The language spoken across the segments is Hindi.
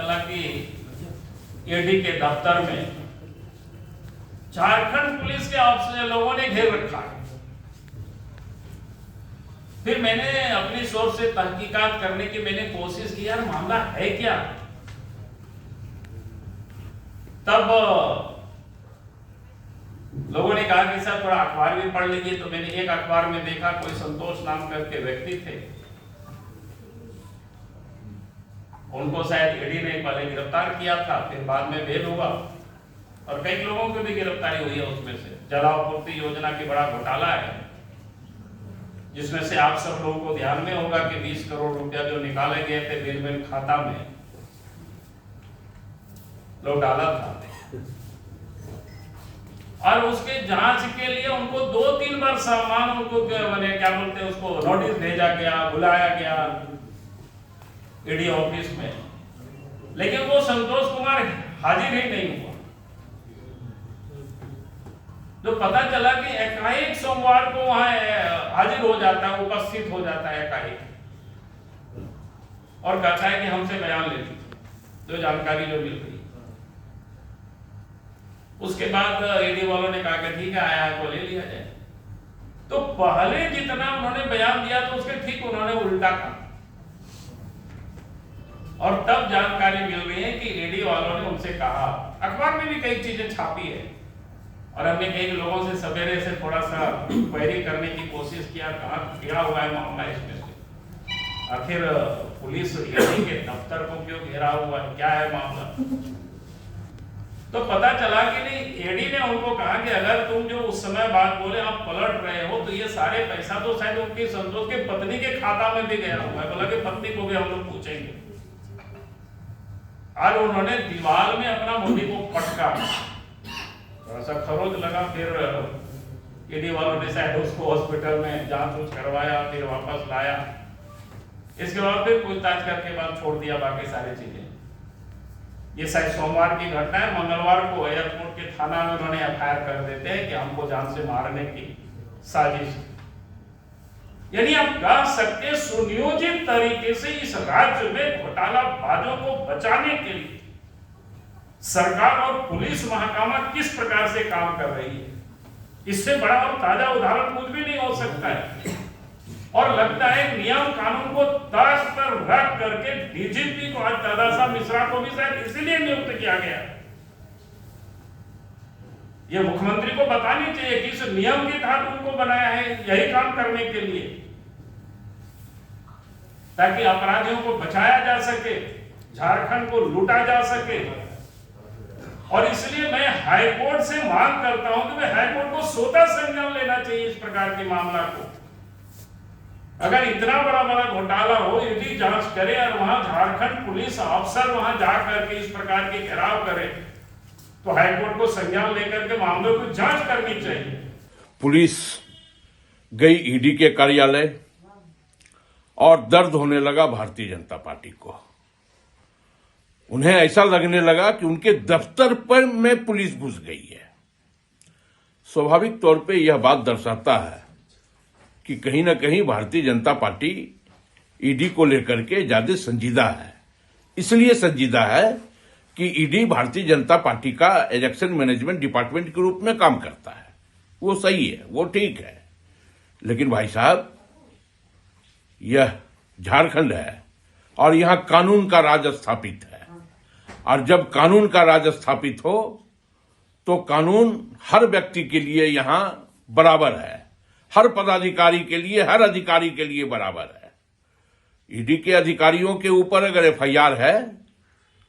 चला कि ईडी के दफ्तर में झारखंड पुलिस के ऑफिसर लोगों ने घेर रखा है। फिर मैंने अपनी सोच से तहकीकात करने की मैंने कोशिश की, यार मामला है क्या। तब लोगों ने कहा कि सर थोड़ा अखबार भी पढ़ लीजिए। तो मैंने एक अखबार में देखा, कोई संतोष नाम करके व्यक्ति थे, उनको शायद ईडी ने पहले गिरफ्तार किया था, फिर बाद में बेल हुआ और कई लोगों की भी गिरफ्तारी हुई है। उसमें से जलापूर्ति योजना की बड़ा घोटाला है, जिसमें से आप सब लोगों को ध्यान में होगा कि 20 करोड़ रुपया जो निकाले गए थे बिल खाता में लोग डाला था, और उसके जांच के लिए उनको 2-3 बार सामान उनको क्या बोलते हैं उसको नोटिस भेजा गया, बुलाया गया ईडी ऑफिस में, लेकिन वो संतोष कुमार हाजिर ही नहीं हुआ। तो पता चला कि एकाएक सोमवार को वहां हाजिर हो जाता है, उपस्थित हो जाता है एकाएक, और कहता है कि हमसे बयान ले लीजिए, जो जानकारी जो मिल रही। उसके बाद ईडी वालों ने कहा कि ठीक है, आया है तो ले लिया जाए। तो पहले जितना उन्होंने बयान दिया तो उसके ठीक उन्होंने उल्टा कहा, और तब जानकारी मिल रही है कि ईडी वालों ने उनसे कहा, अखबार में भी कई चीजें छापी है, और हमने कई लोगों से सवेरे से थोड़ा सा क्वेरी करने की कोशिश किया, कहा क्या हुआ है मामला इसमें से, आखिर पुलिस ईडी के दफ्तर को क्यों घेरा हुआ है, क्या है मामला। तो पता चला कि नहीं, ईडी ने उनको कहा कि अगर तुम जो उस समय बात बोले आप पलट रहे हो, तो ये सारे पैसा तो शायद उनकी संतोष के पत्नी के खाता में भी गया हुआ है। बोला कि पत्नी को भी हम लोग पूछेंगे। और उन्होंने दीवार में अपना मुंडी को पटका, थोड़ा सा खरोच लगा। फिर ईडी वालों ने शायद उसको हॉस्पिटल में जांच करवाया, फिर वापस लाया। इसके बाद फिर पूछताछ करके बाद छोड़ दिया बाकी सारी चीजें। ये शायद सोमवार की घटना है। मंगलवार को एयरपोर्ट के थाना में उन्होंने एफआईआर कर देते हैं कि हमको जान से मारने की साजिश। यानी आप कह सकते सुनियोजित तरीके से इस राज्य में घोटालाबाजों को बचाने के लिए सरकार और पुलिस महकमा किस प्रकार से काम कर रही है, इससे बड़ा और ताजा उदाहरण कुछ भी नहीं हो सकता है। और लगता है नियम कानून को तर्ज पर रख करके डीजीपी को आज दादासाहब मिश्रा को भी शायद इसीलिए नियुक्त किया गया। ये मुख्यमंत्री को बतानी चाहिए कि इस नियम के तहत उनको बनाया है यही काम करने के लिए, ताकि अपराधियों को बचाया जा सके, झारखंड को लूटा जा सके। और इसलिए मैं हाईकोर्ट से मांग करता हूं कि हाईकोर्ट को स्वतः संज्ञान लेना चाहिए इस प्रकार के मामला को। अगर इतना बड़ा घोटाला हो, ईडी जांच करे और वहां झारखंड पुलिस अफसर वहां जाकर के इस प्रकार के घेराव करे, तो हाईकोर्ट को संज्ञान लेकर के मामलों की जांच करनी चाहिए। पुलिस गई ईडी के कार्यालय और दर्द होने लगा भारतीय जनता पार्टी को। उन्हें ऐसा लगने लगा कि उनके दफ्तर पर में पुलिस घुस गई है। स्वाभाविक तौर पे यह बात दर्शाता है कि कहीं ना कहीं भारतीय जनता पार्टी ईडी को लेकर के ज्यादा संजीदा है। इसलिए संजीदा है कि ईडी भारतीय जनता पार्टी का इलेक्शन मैनेजमेंट डिपार्टमेंट के रूप में काम करता है। वो सही है, वो ठीक है, लेकिन भाई साहब यह झारखंड है और यहां कानून का राज स्थापित है, और जब कानून का राज स्थापित हो तो कानून हर व्यक्ति के लिए यहां बराबर है, हर पदाधिकारी के लिए, हर अधिकारी के लिए बराबर है। ईडी के अधिकारियों के ऊपर अगर एफआईआर है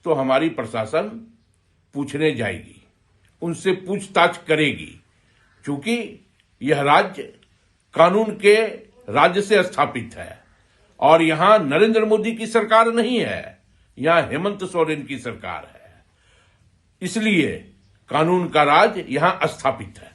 तो हमारी प्रशासन पूछने जाएगी, उनसे पूछताछ करेगी, क्योंकि यह राज्य कानून के राज्य से स्थापित है। और यहां नरेंद्र मोदी की सरकार नहीं है, यहां हेमंत सोरेन की सरकार है। इसलिए कानून का राज यहां स्थापित है।